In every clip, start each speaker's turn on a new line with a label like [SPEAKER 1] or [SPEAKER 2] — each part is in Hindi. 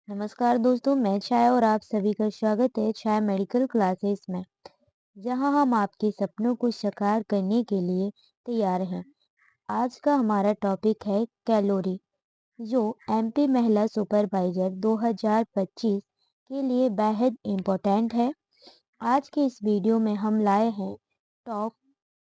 [SPEAKER 1] नमस्कार दोस्तों, मैं छाया और आप सभी का स्वागत है छाया मेडिकल क्लासेस में, जहां हम आपके सपनों को साकार करने के लिए तैयार हैं। आज का हमारा टॉपिक है कैलोरी, जो एमपी महिला सुपरवाइजर 2025 के लिए बेहद इम्पोर्टेंट है। आज के इस वीडियो में हम लाए हैं टॉप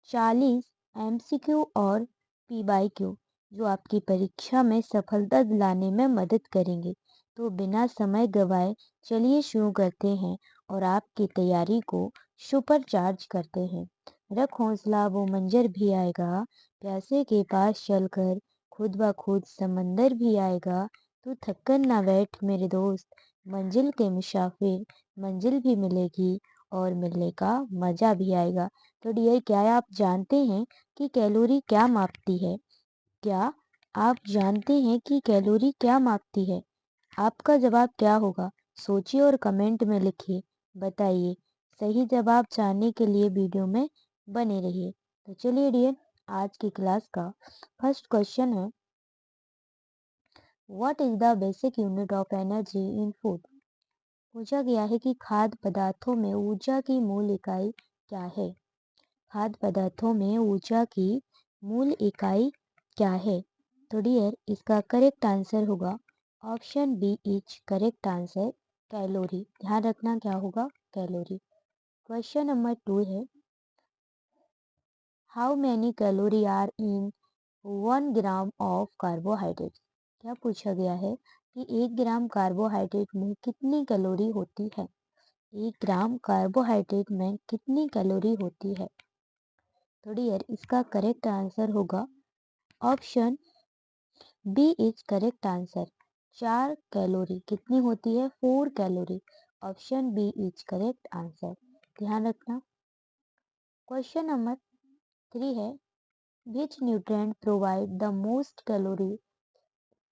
[SPEAKER 1] 40 एमसीक्यू और पीवाईक्यू जो आपकी परीक्षा में सफलता दिलाने में मदद करेंगे। तो बिना समय गवाए चलिए शुरू करते हैं और आपकी तैयारी को सुपर चार्ज करते हैं। रख हौसला, वो मंजर भी आएगा, प्यासे के पास चलकर खुद ब खुद समंदर भी आएगा। तू थककर ना बैठ मेरे दोस्त, मंजिल के मुसाफिर, मंजिल भी मिलेगी और मिलने का मजा भी आएगा। तो डियर, क्या आप जानते हैं कि कैलोरी क्या मापती है? क्या आप जानते हैं कि कैलोरी क्या मापती है? आपका जवाब क्या होगा? सोचिए और कमेंट में लिखिए। बताइए। सही जवाब जानने के लिए वीडियो में बने रहिए। तो चलिए डियर, आज की क्लास का फर्स्ट क्वेश्चन है, what is the basic unit of energy in food? पूछा गया है कि खाद्य पदार्थों में ऊर्जा की मूल इकाई क्या है? खाद्य पदार्थों में ऊर्जा की मूल इकाई क्या है? तो डियर, इसका करेक्ट आंसर होगा option B is correct answer, calorie. ध्यान रखना क्या होगा? कैलोरी। क्वेश्चन नंबर 2 है, how many calorie are in 1 gram of carbohydrate? क्या पूछा गया है कि 1 ग्राम कार्बोहाइड्रेट में कितनी कैलोरी होती है? 1 ग्राम कार्बोहाइड्रेट में कितनी कैलोरी होती है? तो डियर, इसका करेक्ट आंसर होगा option B is correct answer, 4 calorie. कितनी होती है? 4 calorie. Option B is correct answer. ध्यान रखना। क्वेश्चन नंबर 3 है, which nutrient provide the most calorie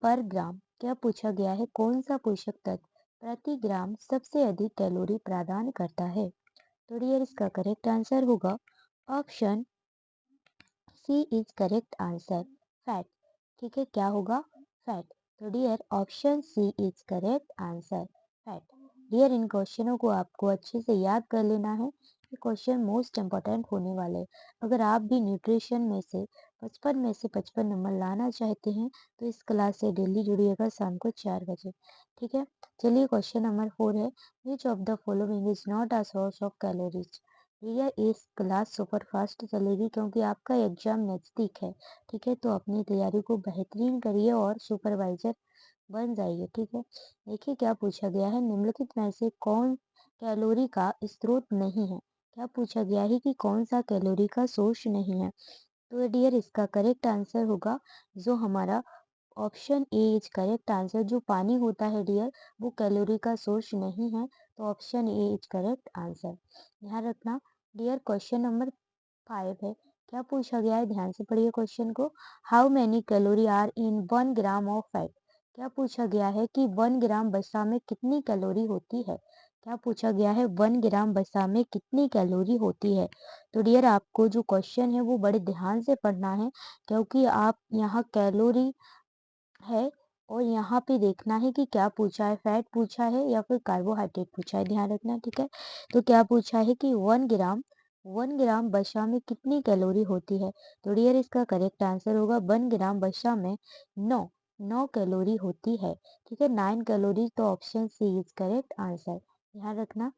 [SPEAKER 1] per gram? क्या पूछा गया है? कौन सा पोषक तत्व प्रति ग्राम सबसे अधिक कैलोरी प्रदान करता है? तो डियर, इसका करेक्ट आंसर होगा option C is correct answer, fat. ठीक है, क्या होगा? फैट। तो dear, option C is correct answer, fat. Dear, इन क्वेश्चनों को आपको अच्छे से याद कर लेना है। ये क्वेश्चन मोस्ट इंपॉर्टेंट होने वाले हैं। अगर आप भी न्यूट्रिशन में से 55 नंबर लाना चाहते हैं तो इस क्लास से डेली जुड़िएगा शाम को 4 बजे। ठीक है, चलिए क्वेश्चन नंबर 4 है, विच of the following is not a source of calories? भैया, इस क्लास सुपर फास्ट चलेगी क्योंकि आपका एग्जाम नज़दीक है। ठीक है, तो अपनी तैयारी को बेहतरीन करिए और सुपरवाइजर बन जाइए। ठीक है, देखिए क्या पूछा गया है, निम्नलिखित में से कौन कैलोरी का स्रोत नहीं है? क्या पूछा गया है कि कौन सा कैलोरी का सोर्स नहीं है? तो डियर, इसका करेक्ट आंसर होगा जो हमारा option A is correct answer, जो पानी होता है डियर, वो कैलोरी का सोर्स नहीं है। तो option A is correct answer. ध्यान रखना। डियर, क्वेश्चन नंबर 5 है, क्या पूछा गया है? ध्यान से पढ़िए क्वेश्चन को। How many calorie are in 1 gram of fat? क्या पूछा गया है कि 1 ग्राम वसा में कितनी कैलोरी होती है? क्या पूछा गया है? 1 ग्राम वसा में कितनी कैलोरी होती है? तो डियर, आपको जो क्वेश्चन है वो बड़े ध्यान से पढ़ना है, क्योंकि आप यहाँ कैलोरी है और यहाँ पे देखना है कि क्या पूछा है, फैट पूछा है या फिर कार्बोहाइड्रेट पूछा है। ध्यान रखना। ठीक है, तो क्या पूछा है कि 1 ग्राम वसा में कितनी कैलोरी होती है? तो डियर, इसका करेक्ट आंसर होगा 1 ग्राम वसा में 9 कैलोरी होती है। ठीक है, 9 कैलोरी। तो option C is correct answer. ध्यान रखना।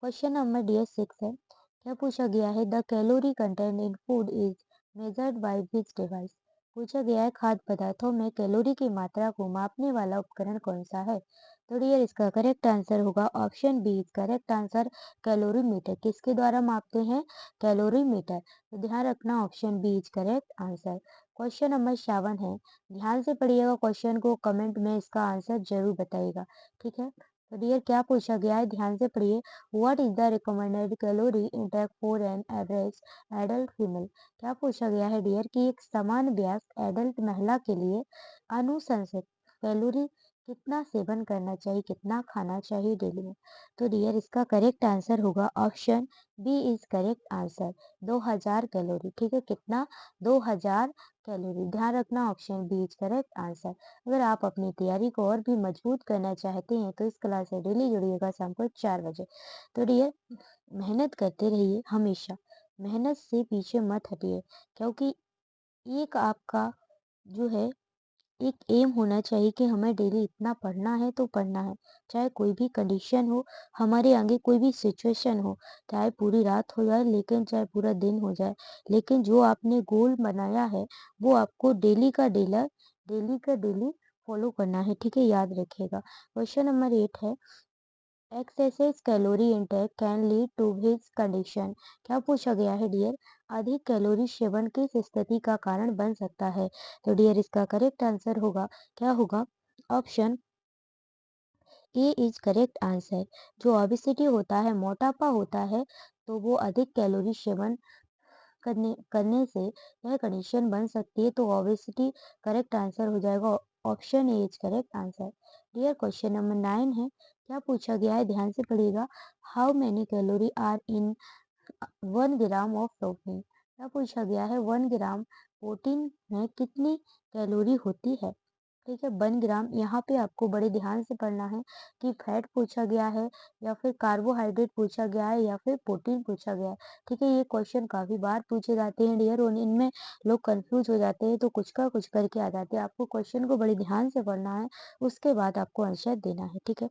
[SPEAKER 1] क्वेश्चन नंबर डियर 6 है, क्या पूछा गया है? The calorie content in food is measured by which device? पूछा गया है खाद्य पदार्थों में कैलोरी की मात्रा को मापने वाला उपकरण कौन सा है? तो डियर, इसका करेक्ट आंसर होगा option B is correct answer, calorimeter. किसके द्वारा मापते हैं? कैलोरीमीटर। तो ध्यान रखना, option B is correct answer. Question number 7 है, ध्यान से पढ़िएगा क्वेश्चन को, कमेंट में इसका आंसर जरूर बताइएगा। ठीक है, तो डियर, क्या पूछा गया है? ध्यान से पढ़िए। What is the recommended calorie intake for an average adult female? क्या पूछा गया है डियर कि एक समान वयस्क एडल्ट महिला के लिए अनुशंसित कैलोरी कितना सेवन करना चाहिए, कितना खाना चाहिए डेली में? तो डियर इसका करेक्ट आंसर होगा option B is correct answer, 2000 calorie. ठीक है, कितना? 2000 कैलोरी। ध्यान रखना option B is correct answer. अगर आप अपनी तैयारी को और भी मजबूत करना चाहते हैं तो इस क्लास से डेली जुड़िएगा शाम को 4 बजे। तो डियर मेहनत करते रहिए हमेशा, मेहनत से पीछे मत हटिए, क्योंकि एक आपका जो है एक एम होना चाहिए कि हमें डेली इतना पढ़ना है तो पढ़ना है, चाहे कोई भी कंडीशन हो, हमारे आगे कोई भी सिचुएशन हो, चाहे पूरी रात हो जाए, लेकिन चाहे पूरा दिन हो जाए, लेकिन जो आपने गोल बनाया है वो आपको डेली का डेली फॉलो करना है। ठीक है, याद रखिएगा। क्वेश्चन नंबर 8 है, excessive calorie intake can lead to his condition. क्या पूछा गया है डियर? अधिक कैलोरी सेवन किस स्थिति का कारण बन सकता है? तो डियर इसका करेक्ट आंसर होगा, क्या होगा? Option A is correct answer. जो ओबेसिटी होता है, मोटापा होता है, तो वो अधिक कैलोरी सेवन करने करने से यह कंडीशन बन सकती है। तो ओबेसिटी करेक्ट आंसर हो जाएगा, option A is correct answer. Dear question number 9 है, क्या पूछा गया है? ध्यान से पढ़िएगा। How many calorie are in 1 gram of protein. क्या पूछा गया है? 1 ग्राम प्रोटीन में कितनी कैलोरी होती है? ठीक है, 1 ग्राम। यहाँ पे आपको बड़े ध्यान से पढ़ना है कि फैट पूछा गया है या फिर कार्बोहाइड्रेट पूछा गया है या फिर प्रोटीन पूछा गया है। ठीक है, ये क्वेश्चन काफी बार पूछे जाते हैं डियर, और इनमें लोग कंफ्यूज हो जाते हैं, तो कुछ का कुछ करके आ जाते हैं। आपको क्वेश्चन को बड़े ध्यान से पढ़ना है, उसके बाद आपको आंसर देना है। ठीक है,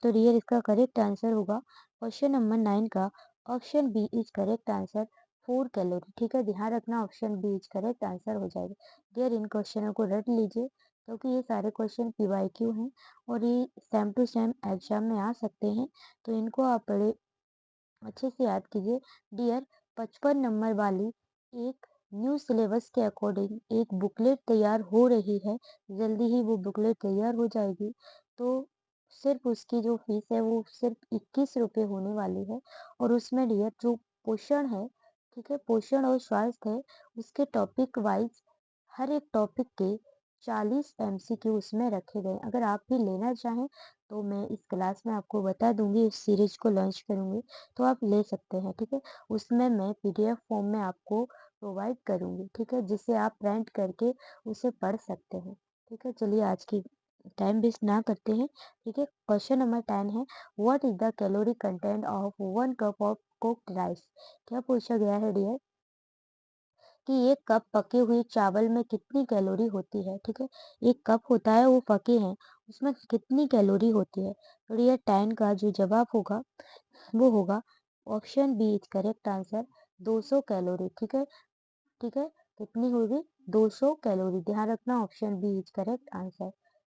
[SPEAKER 1] तो डियर इसका करेक्ट आंसर होगा क्वेश्चन नंबर 9 का option B is correct answer, 4 calorie. ठीक है, ध्यान रखना option B is correct answer हो जाएगा। डियर इन क्वेश्चनों को रट लीजिए, क्योंकि ये सारे क्वेश्चन पीवाईक्यू हैं और ये सेम टू सेम एग्जाम में आ सकते हैं, तो इनको आप बड़े अच्छे से याद कीजिए। डियर 55 नंबर वाली एक न्यू सिलेबस के अकॉर्डिंग एक बुकलेट तैयार हो रही है, जल्दी ही वो बुकलेट तैयार हो जाएगी। तो सिर्फ उसकी जो फीस है वो सिर्फ 21 रुपये होने वाली है, और उसमें डियर जो पोषण है, ठीक है, पोषण और स्वास्थ्य है, उसके टॉपिक वाइज हर एक टॉपिक के 40 एमसीक्यू उसमें रखे गए। अगर आप भी लेना चाहें तो मैं इस क्लास में आपको बता दूंगी, उस सीरीज को लॉन्च करूंगी, तो आप ले सकते हैं। ठीक है, उसमें मैं पीडीएफ फॉर्म में आपको प्रोवाइड करूंगी। ठीक है, जिसे आप प्रिंट करके उसे पढ़ सकते हैं। ठीक है, चलिए आज की टाइम वेस्ट ना करते हैं। ठीक है, क्वेश्चन नंबर 10 है, what is the calorie content of 1 cup of cooked rice. क्या पूछा गया है डियर कि एक कप पके हुए चावल में कितनी कैलोरी होती है? ठीक है, एक कप होता है वो पके हैं, उसमें कितनी कैलोरी होती है? तो ये 10 का जो जवाब होगा वो होगा option B is correct answer, 200 calorie. ठीक है, ठीक है, कितनी होगी? 200 कैलोरी। ध्यान रखना option B is correct answer.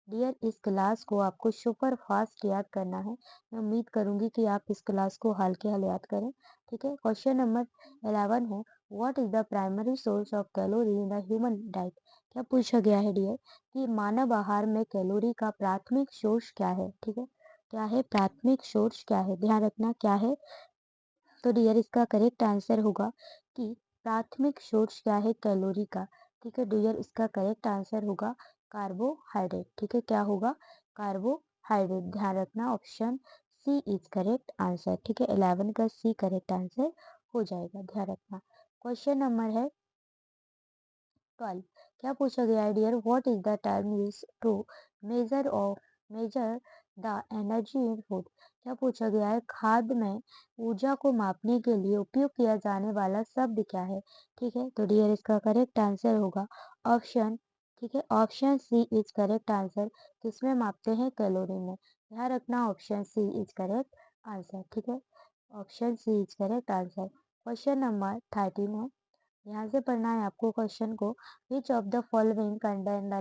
[SPEAKER 1] Dear इस क्लास को आपको सुपर फास्ट याद करना है। मैं उम्मीद करूंगी कि आप इस क्लास को हाल के हाल याद करें। ठीक है, क्वेश्चन नंबर 11 है, what is the primary source of calorie in the human diet. क्या पूछा गया है डियर कि मानव आहार में कैलोरी का प्राथमिक सोर्स क्या है? ठीक है, क्या है प्राथमिक सोर्स, क्या है? ध्यान रखना क्या है। तो डियर इसका करेक्ट आंसर होगा कि प्राथमिक सोर्स क्या है कैलोरी का? ठीक है डियर, इसका करेक्ट आंसर होगा कार्बोहाइड्रेट। ठीक है, क्या होगा? कार्बोहाइड्रेट। ध्यान रखना option C is correct answer. ठीक है, 11 का सी करेक्ट आंसर हो जाएगा, ध्यान रखना। क्वेश्चन नंबर है 12। क्या पूछा गया है dear, what is the term use to measure of measure the energy in food. क्या पूछा गया है, खाद्य में ऊर्जा को मापने के लिए उपयोग किया जाने वाला शब्द क्या है? ठीक है, तो डियर इसका करेक्ट आंसर होगा ऑप्शन, ठीक है, option C is correct answer. किसमें मापते हैं? कैलोरी में। ध्यान रखना option C is correct answer. ठीक है, option C is correct answer. Question number 13 है, यहाँ से पढ़ना है आपको क्वेश्चन को, which of the following contain the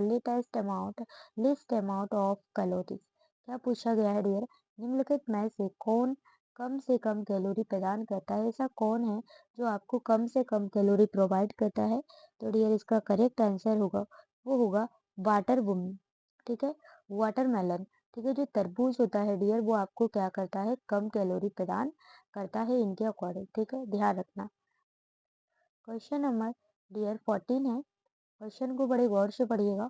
[SPEAKER 1] least amount of calories. क्या पूछा गया है डियर, निम्नलिखित में से कम कैलोरी प्रदान करता है? ऐसा कौन है जो आपको कम से कम कैलोरी प्रोवाइड करता है? तो डियर इसका करेक्ट आंसर होगा, वो होगा वाटर वुमन। ठीक है, वाटरमेलन। ठीक है, जो तरबूज होता है डियर वो आपको क्या करता है? कम कैलोरी प्रदान करता है इनके अकॉर्डिंग। ठीक है, ध्यान रखना। क्वेश्चन नंबर डियर 14 है, क्वेश्चन को बड़े गौर से पढ़िएगा।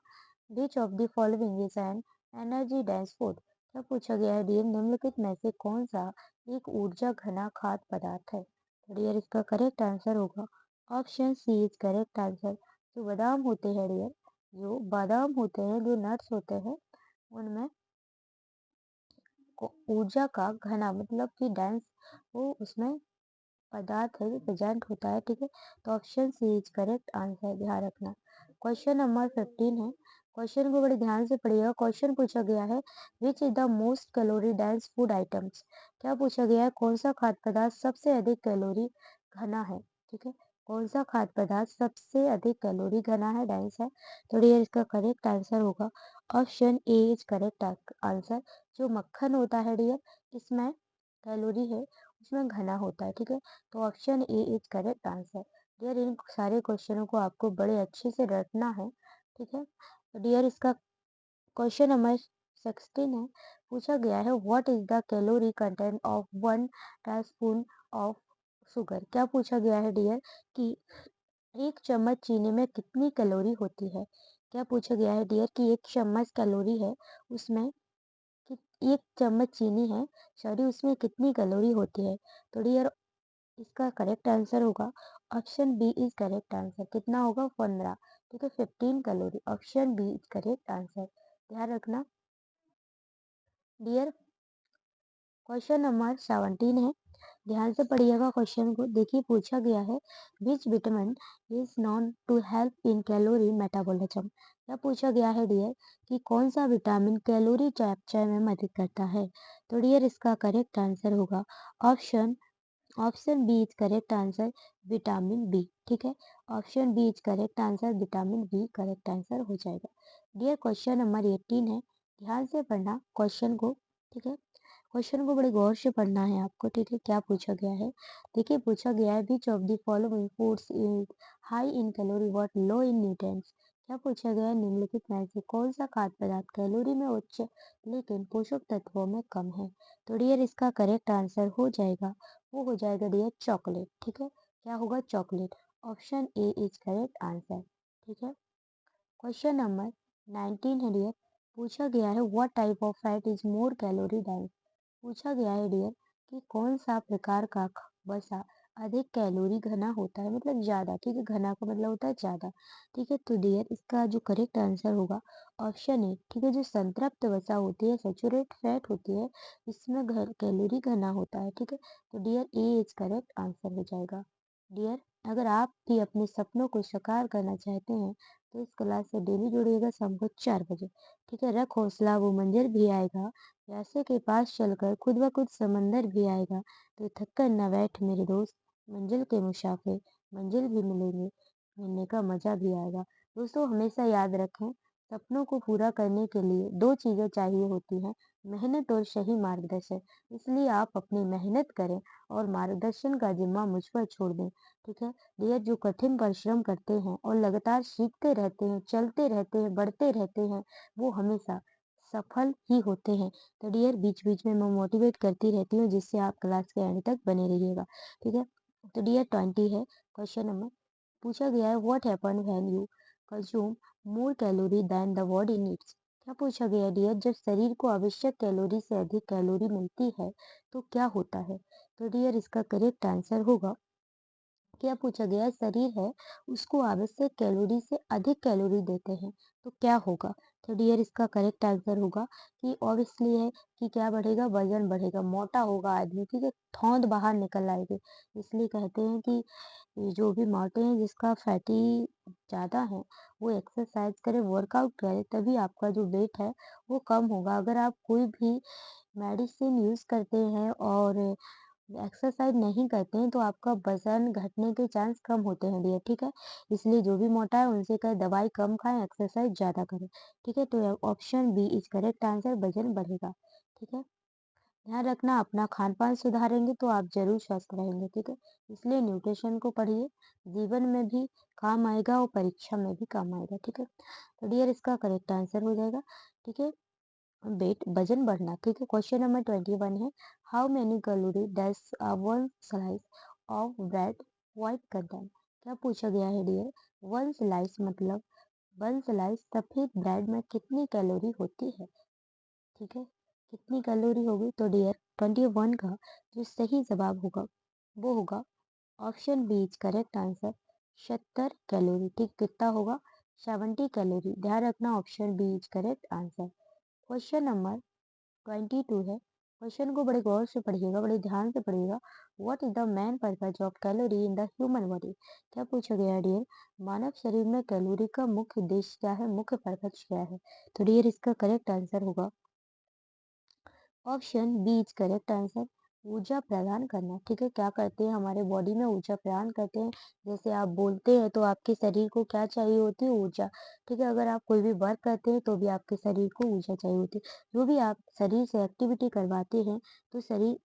[SPEAKER 1] विच of the following is N energy dense food. क्या पूछा गया है डियर, निम्नलिखित में से कौन सा एक ऊर्जा घना खाद्य पदार्थ है? तो डियर इसका करेक्ट आंसर होगा option C is correct answer. जो बादाम होते हैं डियर, जो बादाम होते हैं, जो नट्स होते हैं, उनमें ऊर्जा का घना मतलब कि डेंस, वो उसमें पदार्थ है जो प्रेजेंट होता है, ठीक है। तो option C is correct answer, ध्यान रखना। क्वेश्चन नंबर 15 है। क्वेश्चन को बड़े ध्यान से पढ़िएगा। क्वेश्चन पूछा गया है which is the most calorie dense food items. क्या पूछा गया है, कौन सा खाद्य पदार्थ सबसे अधिक कैलोरी घना है, ठीक है। कौन सा खाद्य पदार्थ सबसे अधिक कैलोरी घना है, डेंस है। तो डियर इसका करेक्ट आंसर होगा option A is correct answer. जो मक्खन होता है डियर, इसमें कैलोरी है, उसमें घना होता है, ठीक है। तो option A is correct answer. Dear इन सारे क्वेश्चनों को आपको बड़े अच्छे से रटना है, ठीक है। तो डियर इसका क्वेश्चन नंबर 16 है। पूछा गया है what is the calorie content of 1 teaspoon of sugar. क्या पूछा गया है डियर कि 1 चम्मच चीनी में कितनी कैलोरी होती है। क्या पूछा गया है डियर कि 1 चम्मच कैलोरी है, उसमें कि 1 चम्मच चीनी है, सॉरी, उसमें कितनी कैलोरी होती है। तो डियर इसका करेक्ट आंसर होगा option B is correct answer. कितना होगा, 15, ठीक है, 15 calorie. Option B is correct answer, ध्यान रखना डियर। क्वेश्चन नंबर 17 है। ध्यान से पढ़िएगा क्वेश्चन को। देखिए पूछा गया है which vitamin is known to help in calorie metabolism. क्या पूछा गया है डियर कि कौन सा विटामिन कैलोरी कैप्चर में मदद करता है। तो डियर इसका करेक्ट आंसर होगा option option B is correct answer, vitamin B, ठीक है। Option B is correct answer, vitamin B correct answer हो जाएगा। डियर क्वेश्चन नंबर 18 है। ध्यान से पढ़ना क्वेश्चन को, ठीक है। क्वेश्चन को बड़े गौर से पढ़ना है आपको, ठीक है। क्या पूछा गया है, देखिए पूछा गया है विच of the following foods is high in calorie but low in nutrients. क्या पूछा गया है, निम्नलिखित में से कौन सा खाद्य पदार्थ कैलोरी में उच्च लेकिन पोषक तत्वों में कम है। तो डियर इसका करेक्ट आंसर हो जाएगा, वो हो जाएगा डियर चॉकलेट, ठीक है। क्या होगा, chocolate. Option A is correct answer, ठीक है। क्वेश्चन नंबर 19 है डियर। पूछा गया है what type of fat is more calorie dense. पूछा गया है डियर कि कौन सा प्रकार का वसा अधिक कैलोरी घना होता है, मतलब ज्यादा, ठीक है। घना का मतलब होता है ज्यादा, ठीक है। तो डियर इसका जो करेक्ट आंसर होगा ऑप्शन ए, ठीक है। जो संतृप्त वसा होती है, सेचुरेट फैट होती है, इसमें कैलोरी घना होता है, ठीक है। तो dear A is correct answer हो जाएगा। डियर अगर आप भी अपने सपनों को साकार करना चाहते हैं तो इस क्लास से डेली जुड़िएगा शाम को 4 बजे, ठीक है। रख हौसला, वो मंजिल भी आएगा, प्यासे के पास चलकर खुद ब खुद समंदर भी आएगा। तो थक कर न बैठ मेरे दोस्त, मंजिल के मुसाफिर, मंजिल भी मिलेंगे, मिलने का मजा भी आएगा। दोस्तों हमेशा याद रखें, सपनों को पूरा करने के लिए 2 चीजें चाहिए होती हैं, मेहनत और सही मार्गदर्शन। इसलिए आप अपनी मेहनत करें और मार्गदर्शन का जिम्मा मुझ पर छोड़ दें, ठीक है। डियर जो कठिन परिश्रम करते हैं और लगातार सीखते रहते हैं, चलते रहते हैं, बढ़ते रहते हैं, वो हमेशा सफल ही होते हैं। तो डियर बीच बीच में मैं मोटिवेट करती रहती हूँ, जिससे आप क्लास के एंड तक बने रहिएगा, ठीक है। तो डियर 20 है क्वेश्चन नंबर। पूछा गया है what happen when you consume more calorie than the body needs. क्या पूछा गया है डियर, जब शरीर को आवश्यक कैलोरी से अधिक कैलोरी मिलती है तो क्या होता है। तो डियर इसका करेक्ट आंसर होगा, क्या पूछा गया है, शरीर है उसको आवश्यक कैलोरी से अधिक कैलोरी देते हैं तो क्या होगा। तो डियर इसका करेक्ट आंसर होगा कि ऑब्वियसली है कि क्या बढ़ेगा, वजन बढ़ेगा, मोटा होगा आदमी, ठीक है, थौंद बाहर निकल आएगी। इसलिए कहते हैं कि ये जो भी मोटे हैं, जिसका फैटी ज्यादा है, वो एक्सरसाइज करे, वर्कआउट करे, तभी आपका जो वेट है वो कम होगा। अगर आप कोई भी मेडिसिन यूज करते हैं और एक्सरसाइज नहीं करते हैं तो आपका वजन घटने के चांस कम होते हैं डियर, ठीक है। इसलिए जो भी मोटा है उनसे कहे दवाई कम खाएं, एक्सरसाइज ज्यादा करें, ठीक है। तो option B is correct answer, वजन बढ़ेगा, ठीक है। ध्यान रखना अपना खान पान सुधारेंगे तो आप जरूर स्वस्थ रहेंगे, ठीक है। इसलिए न्यूट्रिशन को पढ़िए, जीवन में भी काम आएगा और परीक्षा में भी काम आएगा, ठीक है। तो डियर इसका करेक्ट आंसर हो जाएगा, ठीक है, वेट, वजन बढ़ना, ठीक है। क्वेश्चन नंबर 21 है how many calorie does one slice of bread white contain. क्या पूछा गया है डियर, वन स्लाइस मतलब वन स्लाइस सफेद ब्रेड में कितनी कैलोरी होती है। ठीक है, कितनी कैलोरी होगी? तो डियर 21 का जो सही जवाब होगा वो होगा option B is correct answer 70 calorie. ठीक, कितना होगा? 70 कैलोरी। ध्यान रखना option B is correct answer. Question number 22 है। क्वेश्चन को बड़े गौर से पढ़िएगा, बड़े ध्यान से पढ़िएगा। What is the main purpose of calorie in the human body? क्या पूछा गया है डियर? मानव शरीर में कैलोरी का मुख्य उद्देश्य क्या है, मुख्य पर्पज क्या है? तो डियर इसका करेक्ट आंसर होगा option B is correct answer ऊर्जा प्रदान करना। ठीक है, क्या करते हैं हमारे बॉडी में? ऊर्जा प्रदान करते हैं। जैसे आप बोलते हैं तो आपके शरीर को क्या चाहिए होती है? ऊर्जा। ठीक है, अगर आप कोई भी वर्क करते हैं तो भी आपके शरीर को ऊर्जा चाहिए होती है। जो भी आप शरीर से एक्टिविटी करवाते हैं तो शरीर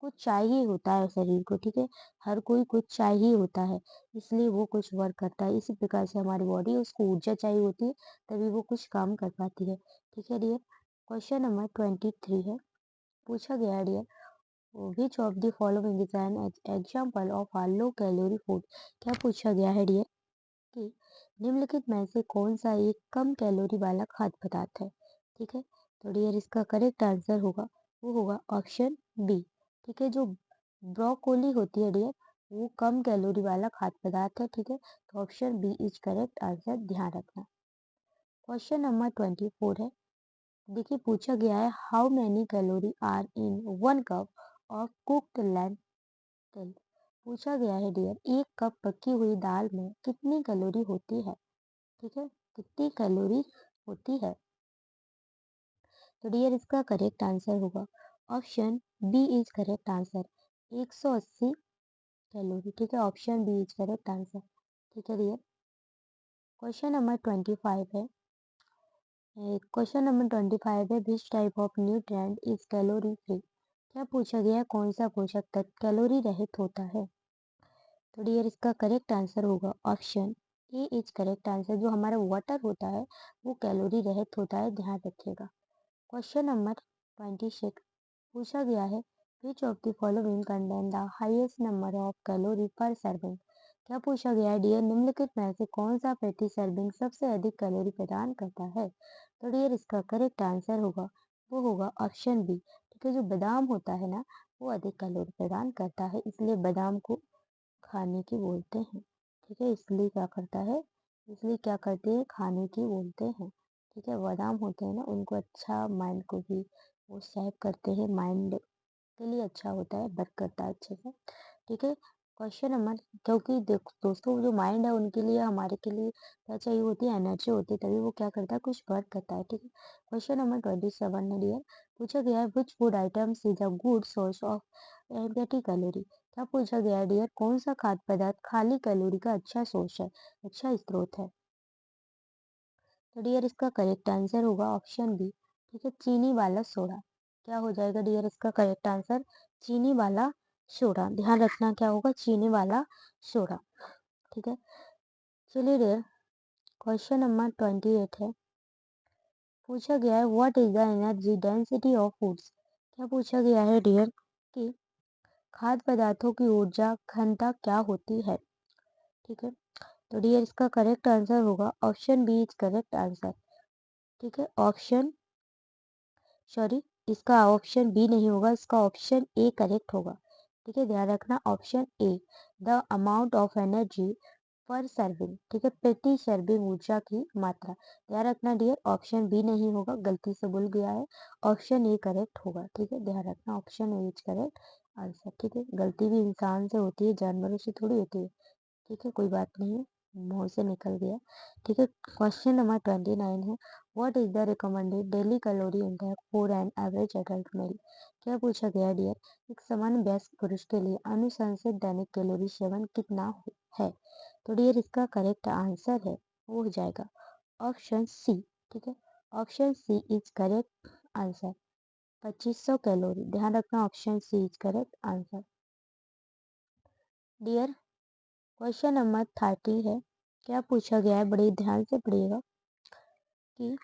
[SPEAKER 1] कुछ चाहिए होता है शरीर को। ठीक है, हर कोई कुछ चाहिए होता है, इसलिए वो कुछ वर्क करता है। इसी प्रकार से हमारी बॉडी उसको ऊर्जा चाहिए होती है, तभी वो कुछ काम कर पाती है। ठीक है डियर, क्वेश्चन नंबर 23 है। पूछा गया है dear which of the following is an example of a low calorie food? क्या पूछा गया है डियर कि निम्नलिखित में से कौन सा एक कम कैलोरी वाला खाद्य पदार्थ है? ठीक है, तो डियर इसका करेक्ट आंसर होगा वो होगा ऑप्शन बी। ठीक है, जो ब्रोकोली होती है डियर वो कम कैलोरी वाला खाद्य पदार्थ है। ठीक है, तो option B is correct answer. ध्यान रखना। क्वेश्चन नंबर 24 है। देखिए पूछा गया है how many calorie are in 1 cup of cooked lentil? पूछा गया है डियर एक कप पकी हुई दाल में कितनी कैलोरी होती है? ठीक है, कितनी कैलोरी होती है? तो डियर इसका करेक्ट आंसर होगा option B is correct answer 180 calorie. ठीक है, option B is correct answer. ठीक है डियर, क्वेश्चन नंबर 25 है। क्वेश्चन नंबर 25 है which type of nutrient is calorie free? क्या पूछा गया है कौन सा पोषक तत्व कैलोरी रहित होता है? तो डियर इसका करेक्ट आंसर होगा option A is correct answer. जो हमारा वाटर होता है वो कैलोरी रहित होता है, ध्यान रखिएगा। क्वेश्चन नंबर 26 पूछा गया है विच of the following contain the highest number of calorie पर सर्विंग? क्या पूछा गया है डियर निम्नलिखित में से कौन सा प्रति सर्विंग सबसे अधिक कैलोरी प्रदान करता है? तो डियर इसका करेक्ट आंसर होगा वो होगा ऑप्शन बी। ठीक है, जो बादाम होता है ना वो अधिक कैलोरी प्रदान करता है, इसलिए बादाम को खाने की बोलते हैं। ठीक है, इसलिए क्या करता है, इसलिए क्या करते हैं, खाने की बोलते हैं। ठीक है, बादाम होते हैं ना उनको अच्छा माइंड को भी वो सेव करते हैं, माइंड के लिए अच्छा होता है, वर्क करता है अच्छे से। ठीक है, क्वेश्चन नंबर, क्योंकि दोस्तों जो माइंड है उनके लिए हमारे के लिए क्या चाहिए होती है? एनर्जी होती है, तभी वो क्या करता है, कुछ वर्क करता है। ठीक है, क्वेश्चन नंबर 27 है डियर। पूछा गया है which food items is a good source of empty calorie? क्या पूछा गया है डियर कौन सा खाद्य पदार्थ खाली कैलोरी का अच्छा सोर्स है, अच्छा स्रोत है? तो डियर इसका करेक्ट आंसर होगा ऑप्शन बी। ठीक है, चीनी वाला सोडा। क्या हो जाएगा डियर इसका करेक्ट आंसर? चीनी वाला सोडा। ध्यान रखना क्या होगा? चीनी वाला सोडा। ठीक है, चलिए डियर, क्वेश्चन नंबर 28 है। पूछा गया है what is the energy density of foods? क्या पूछा गया है डियर कि खाद्य पदार्थों की ऊर्जा घनता क्या होती है? ठीक है, तो डियर इसका करेक्ट आंसर होगा option B is correct answer. ठीक है, ऑप्शन सॉरी, इसका ऑप्शन बी नहीं होगा, इसका ऑप्शन ए करेक्ट होगा। ठीक है, ध्यान रखना option A the amount of energy पर सर्विंग। ठीक है, प्रति सर्विंग ऊर्जा की मात्रा। ध्यान रखना डियर ऑप्शन बी नहीं होगा, गलती से भूल गया है, ऑप्शन ए करेक्ट होगा। ठीक है, ध्यान रखना option A is correct answer. ठीक है, गलती भी इंसान से होती है, जानवरों से थोड़ी होती है। ठीक है, कोई बात नहीं है, मुंह से निकल गया। ठीक है, क्वेश्चन नंबर 29 है what is the recommended daily calorie intake for an average adult mail? क्या पूछा गया डियर एक सामान्य वयस्क पुरुष के लिए अनुशंसित दैनिक कैलोरी सेवन कितना है? तो डियर इसका करेक्ट आंसर है वो हो जाएगा ऑप्शन सी। ठीक है, option C is correct answer 2500 calorie. ध्यान रखना option C is correct answer. Dear question number 30 है। क्या पूछा गया है, बड़े ध्यान से पढ़िएगा कि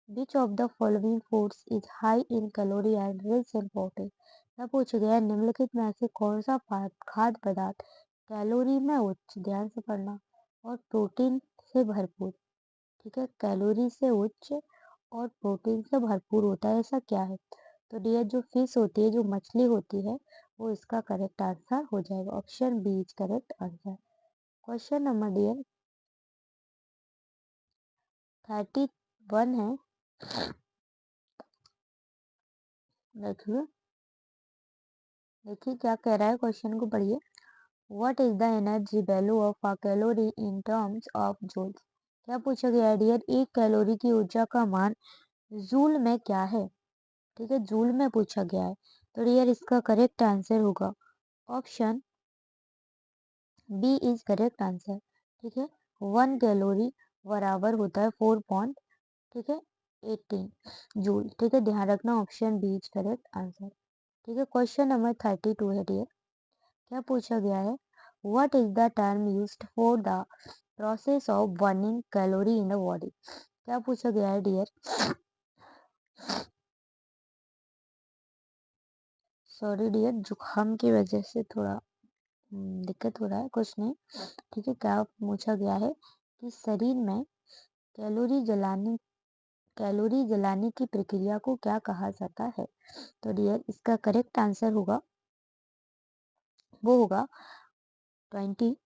[SPEAKER 1] विच of the following foods is high in calorie and rich in protein? क्या पूछा गया है निम्नलिखित में से कौन सा खाद्य पदार्थ कैलोरी में उच्च, ध्यान से पढ़ना, और प्रोटीन से भरपूर? ठीक है, कैलोरी से उच्च और प्रोटीन से भरपूर होता है, ऐसा क्या है? तो डियर जो फिश होती है, जो मछली होती है, वो इसका करेक्ट आंसर हो जाएगा। Option B is correct answer. Question number dear 31 है। देखिए, देखिए क्या कह रहा है, क्वेश्चन को पढ़िए। What is the energy value of a calorie in terms of joules? क्या पूछा गया है डियर? एक कैलोरी की ऊर्जा का मान जूल में क्या है? ठीक है, जूल में पूछा गया है। तो डियर इसका करेक्ट आंसर होगा option B is correct answer. ठीक है, 1 कैलोरी बराबर होता है 4 ठीक है 18 जूल। ठीक है, ध्यान रखना, option B is correct answer. ठीक है, क्वेश्चन नंबर 32 है डियर। क्या पूछा गया है? What is the term used for the process of burning calorie in the body? क्या पूछा गया है डियर? सॉरी डियर, जुकाम की वजह से थोड़ा दिक्कत हो रहा है, कुछ नहीं। ठीक है, क्या पूछा गया है कि शरीर में कैलोरी जलाने कैलोरी जलाने की प्रक्रिया को क्या कहा जाता है? तो डियर इसका करेक्ट आंसर होगा, वो होगा 20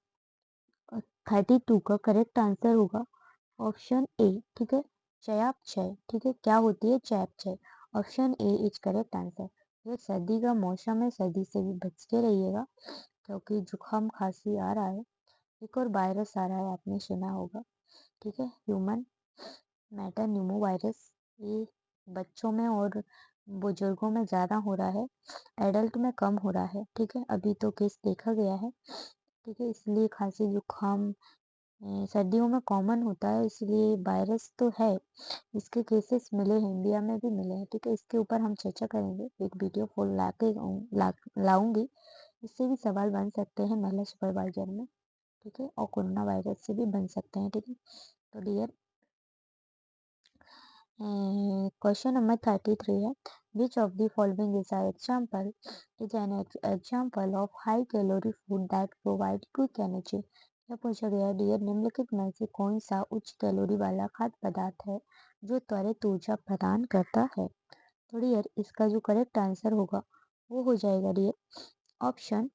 [SPEAKER 1] 32 का करेक्ट आंसर होगा ऑप्शन ए। ठीक है, चयापचय। ठीक है, क्या होती है? चयापचय। Option A is correct answer. ये सर्दी का मौसम है, सर्दी से भी बच के रहिएगा, क्योंकि जुकाम खांसी आ रहा है। एक और वायरस आ रहा है, आपने सुना होगा। ठीक है, ह्यूमन मेटान्यूमो वायरस। ये बच्चों में और बुजुर्गों में ज़्यादा हो रहा है, एडल्ट में कम हो रहा है। ठीक है, अभी तो केस देखा गया है। ठीक है, इसलिए खांसी जुकाम सर्दियों में कॉमन होता है, इसलिए वायरस तो है। इसके केसेस मिले हैं, इंडिया में भी मिले हैं। ठीक है, इसके ऊपर हम चर्चा करेंगे, एक वीडियो फुल लाऊंगी। इससे भी सवाल बन सकते हैं महिला सुपरवाइजर में। ठीक है, और कोरोना वायरस से भी बन सकते हैं। ठीक है, तो डियर क्वेश्चन नंबर 33 है। विच of the following is an example of high calorie food that provide quick energy? यह पूछा गया है डियर, निम्नलिखित में से कौन सा उच्च कैलोरी वाला खाद्य पदार्थ है जो त्वरित ऊर्जा प्रदान करता है? तो डियर इसका जो करेक्ट आंसर होगा, वो हो जाएगा dear option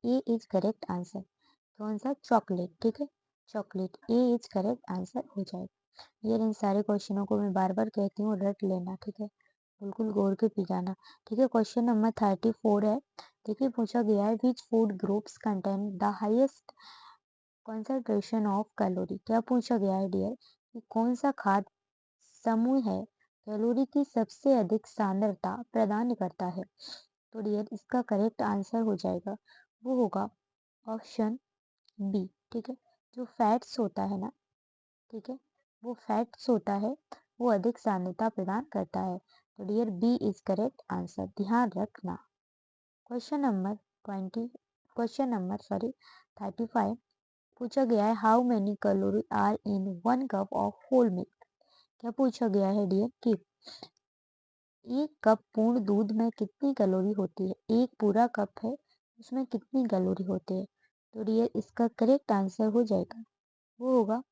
[SPEAKER 1] A is correct answer. कौन सा? चॉकलेट। ठीक है, chocolate A is correct answer हो जाएगा। ये इन सारे क्वेश्चनों को मैं बार बार कहती हूँ, रट लेना। ठीक है, बिल्कुल गौर के पी जाना। ठीक है, क्वेश्चन नंबर 34 है। देखिए, पूछा गया है which food groups contain the highest concentration of calorie? क्या पूछा गया है डियर कि कौन सा खाद्य समूह है कैलोरी की सबसे अधिक सांद्रता प्रदान करता है? तो डियर इसका करेक्ट आंसर हो जाएगा, वो होगा ऑप्शन बी। ठीक है, जो फैट्स होता है ना, ठीक है, वो फैट्स होता है, वो अधिक सांद्रता प्रदान करता है। तो dear B is correct answer, ध्यान रखना। Question number 20 question number sorry 35 पूछा गया है how many calorie are in 1 cup of whole milk? क्या पूछा गया है डियर कि 1 कप पूर्ण दूध में कितनी कैलोरी होती है? एक पूरा कप है, उसमें कितनी कैलोरी होती है? तो डियर इसका करेक्ट आंसर हो जाएगा, वो होगा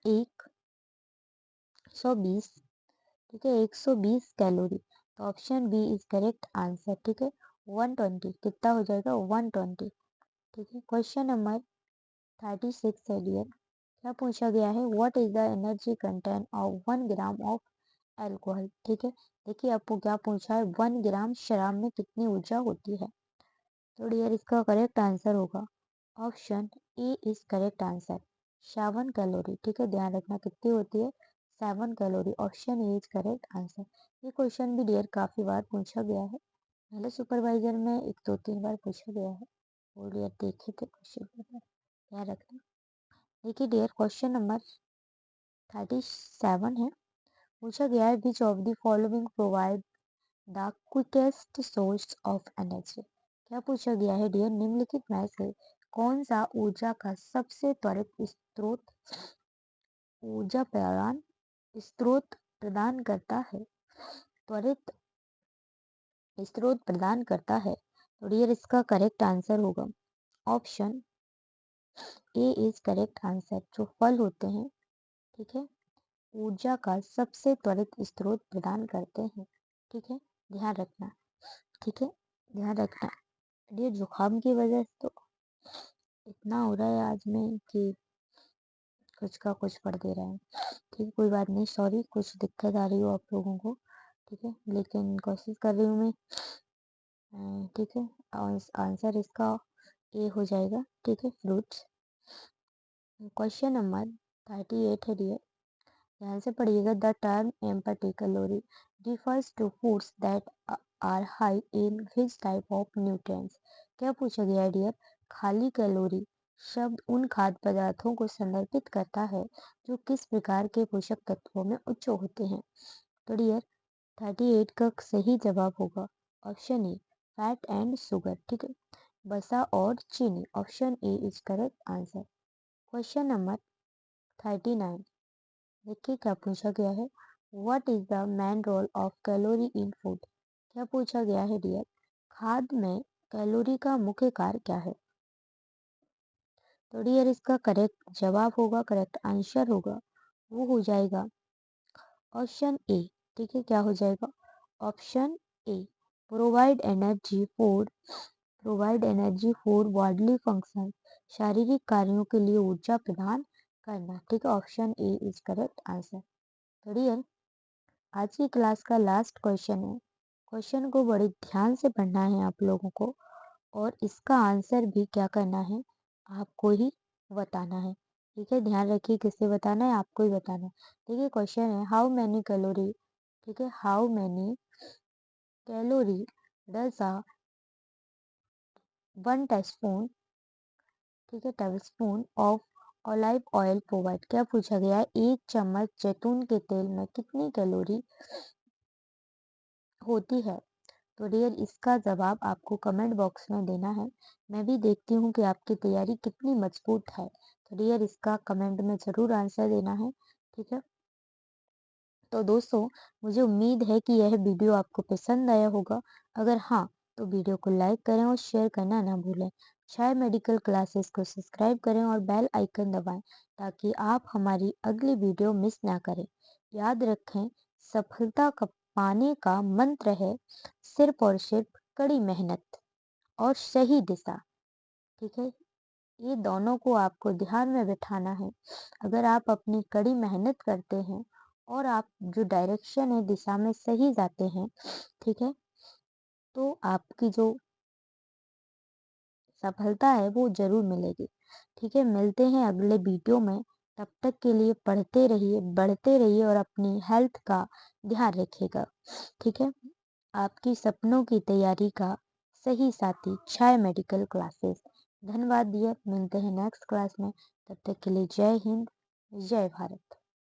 [SPEAKER 1] 120। ठीक है, 120 कैलोरी। तो option B is correct answer. ठीक है, 120 कितना हो जाएगा? 120। ठीक है, क्वेश्चन नंबर 36 है डियर। क्या पूछा गया है? What is the energy content of 1 gram of alcohol? ठीक है, देखिए आपको क्या पूछा है, 1 ग्राम शराब में कितनी ऊर्जा होती है? तो डियर इसका करेक्ट आंसर होगा option A is correct answer, 7 calorie. ठीक है, ध्यान रखना कितनी होती है? 7 calorie. Option A is correct answer. ये क्वेश्चन भी डियर काफी बार पूछा गया है, पहले सुपरवाइजर में 1 2 3 बार पूछा गया है, और डियर देखे थे क्वेश्चन पेपर, ध्यान रखना। देखिए डियर क्वेश्चन नंबर 37 है। पूछा गया है विच of the following provide the quickest source of energy? क्या पूछा गया है डियर, निम्नलिखित में से कौन सा ऊर्जा का सबसे त्वरित ऊर्जा प्रदान स्रोत प्रदान करता है, त्वरित स्रोत प्रदान करता है? तो डियर इसका करेक्ट आंसर होगा option A is correct answer. जो फल होते हैं, ठीक है, ऊर्जा का सबसे त्वरित स्रोत प्रदान करते हैं। ठीक है, ध्यान रखना। ठीक है, ध्यान रखना। ये जुकाम की वजह से तो इतना हो रहा है आज में कि कुछ का कुछ पड़ दे रहा है। ठीक है, कोई बात नहीं, सॉरी कुछ दिक्कत आ रही हो आप लोगों को। ठीक है, लेकिन कोशिश कर रही हूँ मैं। ठीक है, आंसर इसका ए हो जाएगा। ठीक है, फ्रूट्स। क्वेश्चन नंबर 38 है डियर, ध्यान से पढ़िएगा। The term empty calorie refers to foods that are high in which type of nutrients. क्या पूछा गया है डियर? खाली कैलोरी शब्द उन खाद्य पदार्थों को संदर्भित करता है जो किस प्रकार के पोषक तत्वों में उच्च होते हैं। तो डियर 38 का सही जवाब होगा option A, fat and sugar. ठीक है, वसा और चीनी। Option A is correct answer. Question number 39, देखिए क्या पूछा गया है। What is the main role of calorie in food. क्या पूछा गया है डियर? खाद्य में कैलोरी का मुख्य कार्य क्या है? तो डियर इसका करेक्ट जवाब होगा, करेक्ट आंसर होगा, वो हो जाएगा ऑप्शन ए। ठीक है, क्या हो जाएगा? Option A, provide energy food, provide energy for bodily function, शारीरिक कार्यों के लिए ऊर्जा प्रदान करना। ठीक है, option A is correct answer. तो डियर आज की क्लास का लास्ट क्वेश्चन है। क्वेश्चन को बड़े ध्यान से पढ़ना है आप लोगों को, और इसका आंसर भी क्या करना है, आपको ही बताना है। ठीक है, ध्यान रखिए किससे बताना है, आपको ही बताना है। देखिए क्वेश्चन है, हाउ मैनी कैलोरी। ठीक है, how many calorie does a one teaspoon, ठीक है, tablespoon of olive oil provide. क्या पूछा गया है? एक चम्मच जैतून के तेल में कितनी कैलोरी होती है? तो डियर इसका जवाब आपको कमेंट बॉक्स में देना है। मैं भी देखती हूँ कि आपकी तैयारी कितनी मजबूत है। तो डियर इसका कमेंट में ज़रूर आंसर देना है। ठीक है, तो दोस्तों मुझे उम्मीद है कि यह वीडियो आपको पसंद आया होगा। अगर हाँ, तो वीडियो को लाइक करें और शेयर करना ना भूलें। छाया मेडिकल क्लासेस को सब्सक्राइब करें और बेल आइकन दबाएं ताकि आप हमारी अगली वीडियो मिस ना करें। याद रखें, सफलता का पाने का मंत्र है सिर्फ और सिर्फ कड़ी मेहनत और सही दिशा। ठीक है, ये दोनों को आपको ध्यान में बिठाना है। अगर आप अपनी कड़ी मेहनत करते हैं और आप जो डायरेक्शन है दिशा में सही जाते हैं, ठीक है, तो आपकी जो सफलता है वो जरूर मिलेगी। ठीक है, मिलते हैं अगले वीडियो में। तब तक के लिए पढ़ते रहिए, बढ़ते रहिए और अपनी हेल्थ का ध्यान रखिएगा। ठीक है, आपकी सपनों की तैयारी का सही साथी छाया मेडिकल क्लासेस। धन्यवाद डियर, मिलते हैं नेक्स्ट क्लास में। तब तक के लिए जय हिंद, जय भारत।